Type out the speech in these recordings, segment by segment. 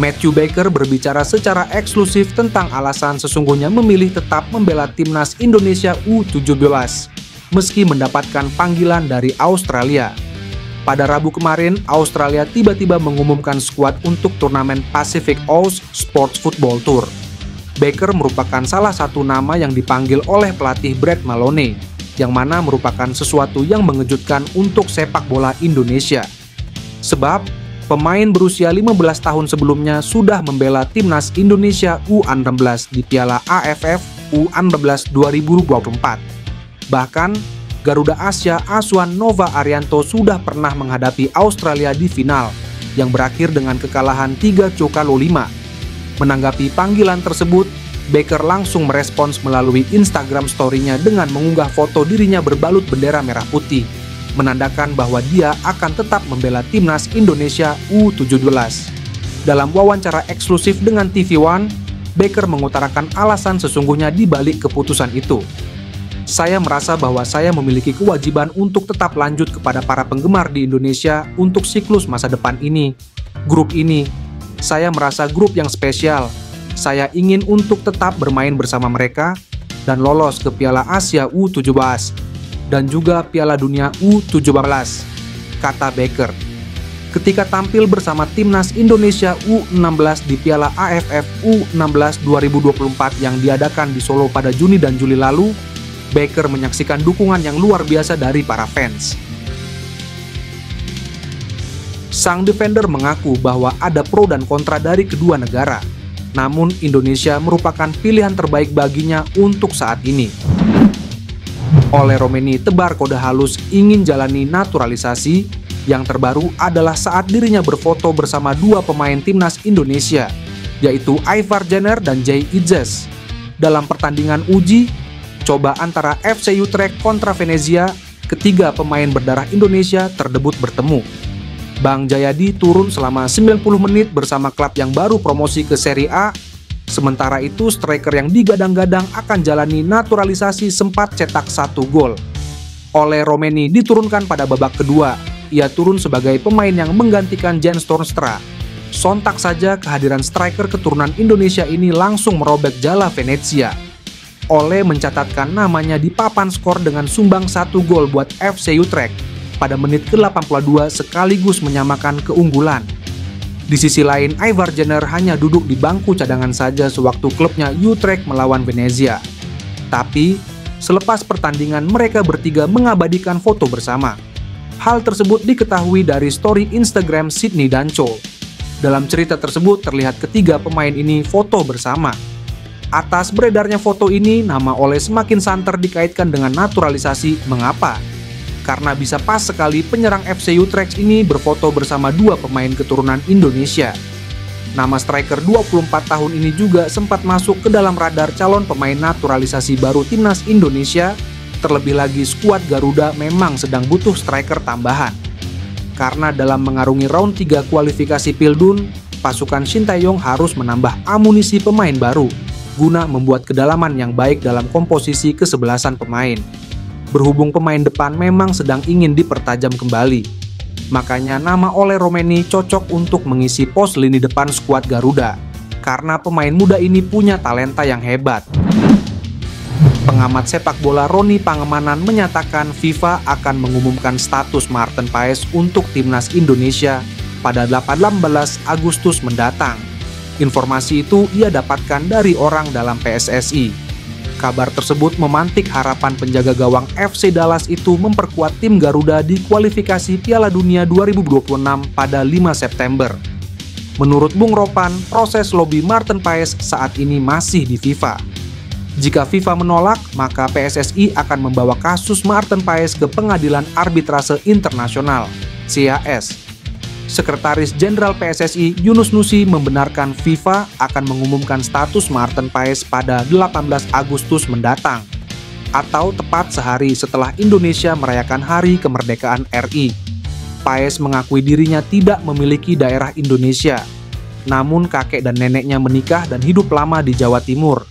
Matthew Baker berbicara secara eksklusif tentang alasan sesungguhnya memilih tetap membela timnas Indonesia U17 meski mendapatkan panggilan dari Australia. Pada Rabu kemarin, Australia tiba-tiba mengumumkan skuad untuk turnamen Pacific Oz Sports Football Tour. Baker merupakan salah satu nama yang dipanggil oleh pelatih Brett Maloney, yang mana merupakan sesuatu yang mengejutkan untuk sepak bola Indonesia. Sebab, pemain berusia 15 tahun sebelumnya sudah membela timnas Indonesia U16 di Piala AFF U16 2024. Bahkan, Garuda Asia Aswan Nova Arianto sudah pernah menghadapi Australia di final, yang berakhir dengan kekalahan 3-5. Menanggapi panggilan tersebut, Baker langsung merespons melalui Instagram story-nya dengan mengunggah foto dirinya berbalut bendera merah putih, menandakan bahwa dia akan tetap membela timnas Indonesia U17. Dalam wawancara eksklusif dengan TV One, Baker mengutarakan alasan sesungguhnya di balik keputusan itu. Saya merasa bahwa saya memiliki kewajiban untuk tetap lanjut kepada para penggemar di Indonesia untuk siklus masa depan ini. Grup ini, saya merasa grup yang spesial. Saya ingin untuk tetap bermain bersama mereka dan lolos ke Piala Asia U17 dan juga Piala Dunia U17, kata Baker. Ketika tampil bersama timnas Indonesia U16 di Piala AFF U16 2024 yang diadakan di Solo pada Juni dan Juli lalu, Baker menyaksikan dukungan yang luar biasa dari para fans. Sang defender mengaku bahwa ada pro dan kontra dari kedua negara, namun Indonesia merupakan pilihan terbaik baginya untuk saat ini. Ole Romeni tebar kode halus ingin jalani naturalisasi. Yang terbaru adalah saat dirinya berfoto bersama dua pemain timnas Indonesia, yaitu Ivar Jenner dan Jay Idzes. Dalam pertandingan uji coba antara FC Utrecht kontra Venezia, ketiga pemain berdarah Indonesia terdebut bertemu. Bang Jayadi turun selama 90 menit bersama klub yang baru promosi ke Serie A. Sementara itu, striker yang digadang-gadang akan jalani naturalisasi sempat cetak 1 gol. Ole Romeni diturunkan pada babak kedua. Ia turun sebagai pemain yang menggantikan Jens Toornstra. Sontak saja kehadiran striker keturunan Indonesia ini langsung merobek jala Venezia. Ole mencatatkan namanya di papan skor dengan sumbang 1 gol buat FC Utrecht pada menit ke-82 sekaligus menyamakan keunggulan. Di sisi lain, Ivar Jenner hanya duduk di bangku cadangan saja sewaktu klubnya Utrecht melawan Venezia. Tapi, selepas pertandingan mereka bertiga mengabadikan foto bersama. Hal tersebut diketahui dari story Instagram Sydney Danco. Dalam cerita tersebut terlihat ketiga pemain ini foto bersama. Atas beredarnya foto ini, nama Ole semakin santer dikaitkan dengan naturalisasi. Mengapa? Karena bisa pas sekali penyerang FC Utrecht ini berfoto bersama dua pemain keturunan Indonesia. Nama striker 24 tahun ini juga sempat masuk ke dalam radar calon pemain naturalisasi baru timnas Indonesia. Terlebih lagi skuad Garuda memang sedang butuh striker tambahan. Karena dalam mengarungi round 3 kualifikasi Pildun, pasukan Sintayong harus menambah amunisi pemain baru guna membuat kedalaman yang baik dalam komposisi kesebelasan pemain. Berhubung pemain depan memang sedang ingin dipertajam kembali, makanya nama Ole Romeni cocok untuk mengisi pos lini depan skuad Garuda, karena pemain muda ini punya talenta yang hebat. Pengamat sepak bola Roni Pangemanan menyatakan FIFA akan mengumumkan status Maarten Paes untuk timnas Indonesia pada 18 Agustus mendatang. Informasi itu ia dapatkan dari orang dalam PSSI. Kabar tersebut memantik harapan penjaga gawang FC Dallas itu memperkuat tim Garuda di kualifikasi Piala Dunia 2026 pada 5 September. Menurut Bung Ropan, proses lobi Maarten Paes saat ini masih di FIFA. Jika FIFA menolak, maka PSSI akan membawa kasus Maarten Paes ke Pengadilan Arbitrase Internasional, CAS. Sekretaris Jenderal PSSI Yunus Nusi membenarkan FIFA akan mengumumkan status Maarten Paes pada 18 Agustus mendatang, atau tepat sehari setelah Indonesia merayakan Hari Kemerdekaan RI. Paes mengakui dirinya tidak memiliki daerah Indonesia, namun kakek dan neneknya menikah dan hidup lama di Jawa Timur.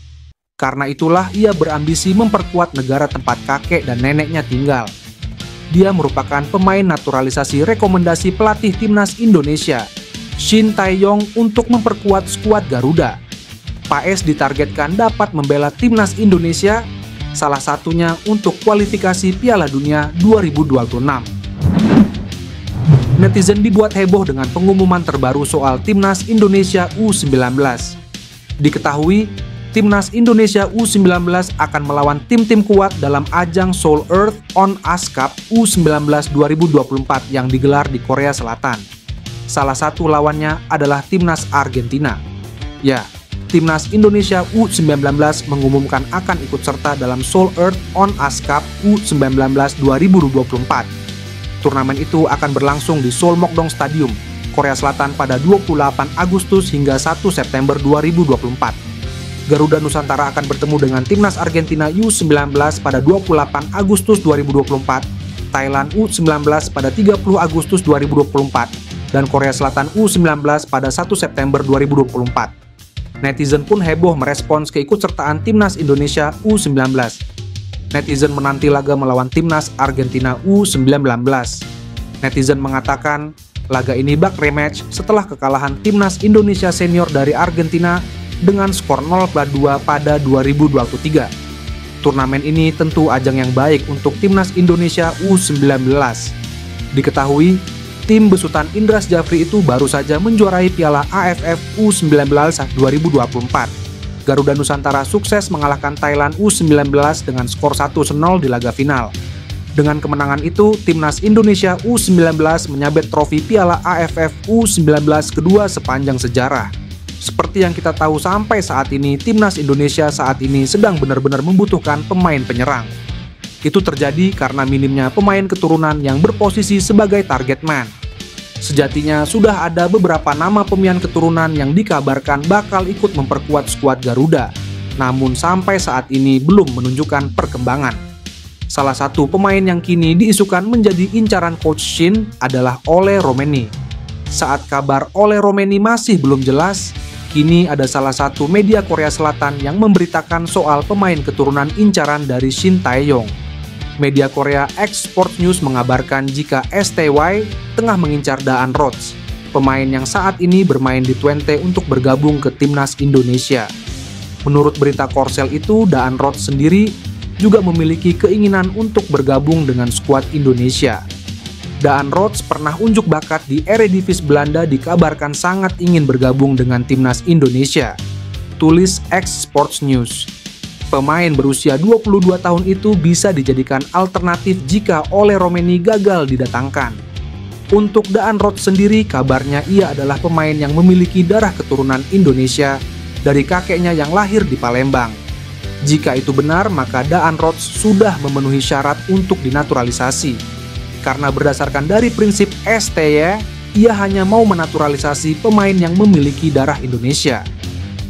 Karena itulah ia berambisi memperkuat negara tempat kakek dan neneknya tinggal. Dia merupakan pemain naturalisasi rekomendasi pelatih timnas Indonesia. Shin Tae-yong untuk memperkuat skuad Garuda. Paes ditargetkan dapat membela timnas Indonesia, salah satunya untuk kualifikasi Piala Dunia 2026. Netizen dibuat heboh dengan pengumuman terbaru soal timnas Indonesia U19. Diketahui, timnas Indonesia U19 akan melawan tim-tim kuat dalam ajang Seoul Earth on Ice Cup U19 2024 yang digelar di Korea Selatan. Salah satu lawannya adalah timnas Argentina. Ya, timnas Indonesia U19 mengumumkan akan ikut serta dalam Seoul Earth on Ice Cup U19 2024. Turnamen itu akan berlangsung di Seoul Mokdong Stadium, Korea Selatan pada 28 Agustus hingga 1 September 2024. Garuda Nusantara akan bertemu dengan timnas Argentina U19 pada 28 Agustus 2024, Thailand U19 pada 30 Agustus 2024, dan Korea Selatan U19 pada 1 September 2024. Netizen pun heboh merespons keikutsertaan timnas Indonesia U19. Netizen menanti laga melawan timnas Argentina U19. Netizen mengatakan, laga ini bak rematch setelah kekalahan timnas Indonesia senior dari Argentina dengan skor 0-2 pada 2023. Turnamen ini tentu ajang yang baik untuk timnas Indonesia U19. Diketahui, tim besutan Indra Syafri itu baru saja menjuarai Piala AFF U19 2024. Garuda Nusantara sukses mengalahkan Thailand U19 dengan skor 1-0 di laga final. Dengan kemenangan itu, timnas Indonesia U19 menyabet trofi Piala AFF U19 kedua sepanjang sejarah. Seperti yang kita tahu sampai saat ini, timnas Indonesia saat ini sedang benar-benar membutuhkan pemain penyerang. Itu terjadi karena minimnya pemain keturunan yang berposisi sebagai target man. Sejatinya sudah ada beberapa nama pemain keturunan yang dikabarkan bakal ikut memperkuat skuad Garuda, namun sampai saat ini belum menunjukkan perkembangan. Salah satu pemain yang kini diisukan menjadi incaran Coach Shin adalah Ole Romeni. Saat kabar Ole Romeni masih belum jelas, kini ada salah satu media Korea Selatan yang memberitakan soal pemain keturunan incaran dari Shin Tae-yong. Media Korea X Sports News mengabarkan jika STY tengah mengincar Daan Rots, pemain yang saat ini bermain di Twente untuk bergabung ke timnas Indonesia. Menurut berita Korsel itu, Daan Rots sendiri juga memiliki keinginan untuk bergabung dengan skuad Indonesia. Daan Rots pernah unjuk bakat di Eredivisie Belanda, dikabarkan sangat ingin bergabung dengan timnas Indonesia. Tulis X Sports News. Pemain berusia 22 tahun itu bisa dijadikan alternatif jika Ole Romeni gagal didatangkan. Untuk Daan Rots sendiri, kabarnya ia adalah pemain yang memiliki darah keturunan Indonesia dari kakeknya yang lahir di Palembang. Jika itu benar, maka Daan Rots sudah memenuhi syarat untuk dinaturalisasi. Karena berdasarkan dari prinsip STY, ia hanya mau menaturalisasi pemain yang memiliki darah Indonesia.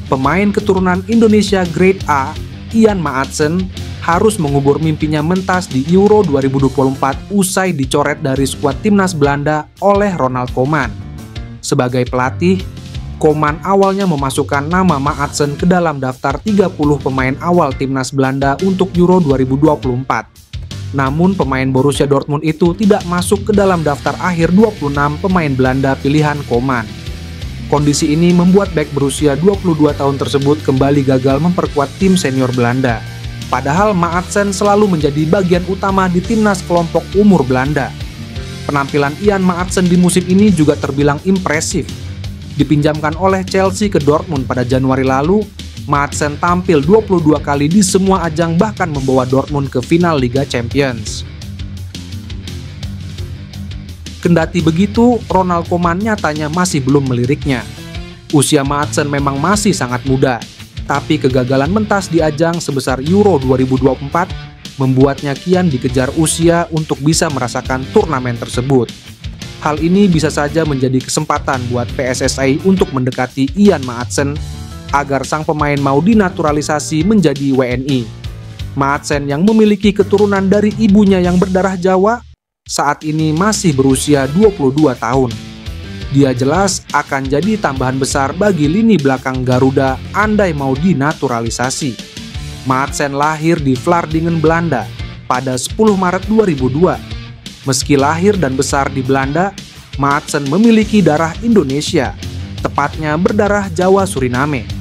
Pemain keturunan Indonesia Grade A, Ian Maatsen, harus mengubur mimpinya mentas di Euro 2024 usai dicoret dari skuad timnas Belanda oleh Ronald Koeman. Sebagai pelatih, Koeman awalnya memasukkan nama Maatsen ke dalam daftar 30 pemain awal timnas Belanda untuk Euro 2024. Namun pemain Borussia Dortmund itu tidak masuk ke dalam daftar akhir 26 pemain Belanda pilihan Koeman. Kondisi ini membuat bek berusia 22 tahun tersebut kembali gagal memperkuat tim senior Belanda. Padahal Maatsen selalu menjadi bagian utama di timnas kelompok umur Belanda. Penampilan Ian Maatsen di musim ini juga terbilang impresif. Dipinjamkan oleh Chelsea ke Dortmund pada Januari lalu, Maatsen tampil 22 kali di semua ajang, bahkan membawa Dortmund ke final Liga Champions. Kendati begitu, Ronald Koeman nyatanya masih belum meliriknya. Usia Maatsen memang masih sangat muda, tapi kegagalan mentas di ajang sebesar Euro 2024 membuatnya kian dikejar usia untuk bisa merasakan turnamen tersebut. Hal ini bisa saja menjadi kesempatan buat PSSI untuk mendekati Ian Maatsen agar sang pemain mau dinaturalisasi menjadi WNI. Maatsen yang memiliki keturunan dari ibunya yang berdarah Jawa saat ini masih berusia 22 tahun. Dia jelas akan jadi tambahan besar bagi lini belakang Garuda andai mau dinaturalisasi. Maatsen lahir di Vlaardingen, Belanda pada 10 Maret 2002. Meski lahir dan besar di Belanda, Madsen memiliki darah Indonesia, tepatnya berdarah Jawa Suriname.